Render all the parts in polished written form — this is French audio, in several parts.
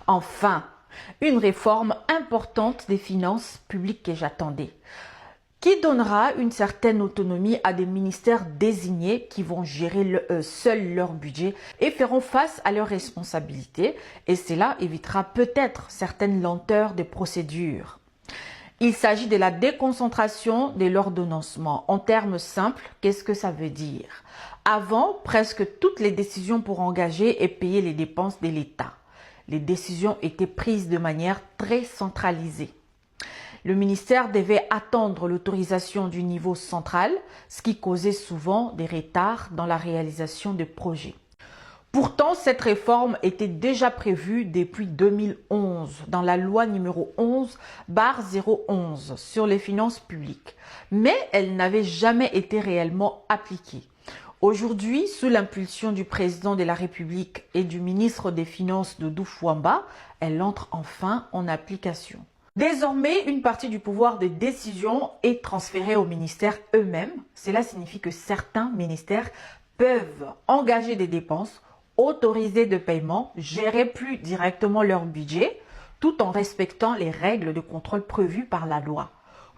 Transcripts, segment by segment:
Enfin, une réforme importante des finances publiques que j'attendais, qui donnera une certaine autonomie à des ministères désignés qui vont gérer seuls leur budget et feront face à leurs responsabilités, et cela évitera peut-être certaines lenteurs des procédures. Il s'agit de la déconcentration de l'ordonnancement. En termes simples, qu'est-ce que ça veut dire? Avant, presque toutes les décisions pour engager et payer les dépenses de l'État. Les décisions étaient prises de manière très centralisée. Le ministère devait attendre l'autorisation du niveau central, ce qui causait souvent des retards dans la réalisation des projets. Pourtant, cette réforme était déjà prévue depuis 2011 dans la loi numéro 11/011 sur les finances publiques, mais elle n'avait jamais été réellement appliquée. Aujourd'hui, sous l'impulsion du président de la République et du ministre des Finances Doudou Fouamba, elle entre enfin en application. Désormais, une partie du pouvoir de décision est transférée aux ministères eux-mêmes. Cela signifie que certains ministères peuvent engager des dépenses, autoriser de paiement, gérer plus directement leur budget, tout en respectant les règles de contrôle prévues par la loi.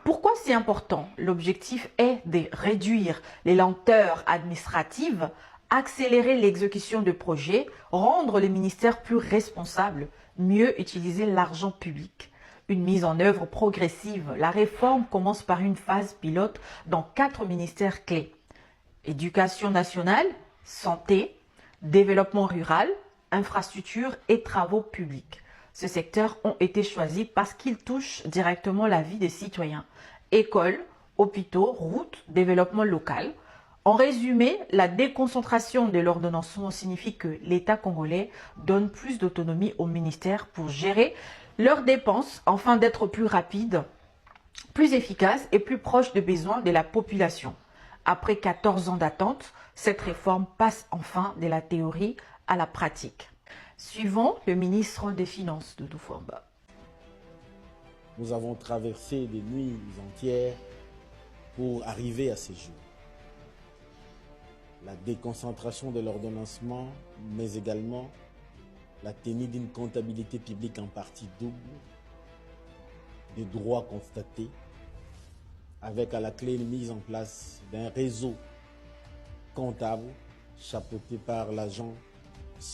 Pourquoi c'est important? L'objectif est de réduire les lenteurs administratives, accélérer l'exécution de projets, rendre les ministères plus responsables, mieux utiliser l'argent public. Une mise en œuvre progressive. La réforme commence par une phase pilote dans 4 ministères clés. Éducation nationale, santé, développement rural, infrastructures et travaux publics. Ces secteurs ont été choisis parce qu'ils touchent directement la vie des citoyens. Écoles, hôpitaux, routes, développement local. En résumé, la déconcentration de l'ordonnancement signifie que l'État congolais donne plus d'autonomie aux ministères pour gérer leurs dépenses afin d'être plus rapide, plus efficace et plus proche des besoins de la population. Après 14 ans d'attente, cette réforme passe enfin de la théorie à la pratique. Suivons le ministre des Finances, Doudou Fouamba. Nous avons traversé des nuits entières pour arriver à ces jours. La déconcentration de l'ordonnancement, mais également la tenue d'une comptabilité publique en partie double, des droits constatés, avec à la clé une mise en place d'un réseau comptable chapeauté par l'agence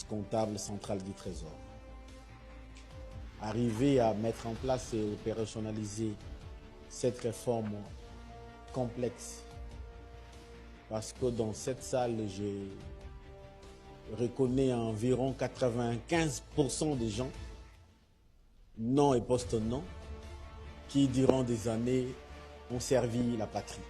comptable centrale du Trésor. Arriver à mettre en place et opérationnaliser cette réforme complexe, parce que dans cette salle, je reconnais environ 95% des gens, non et post-non, qui durant des années ont servi la patrie.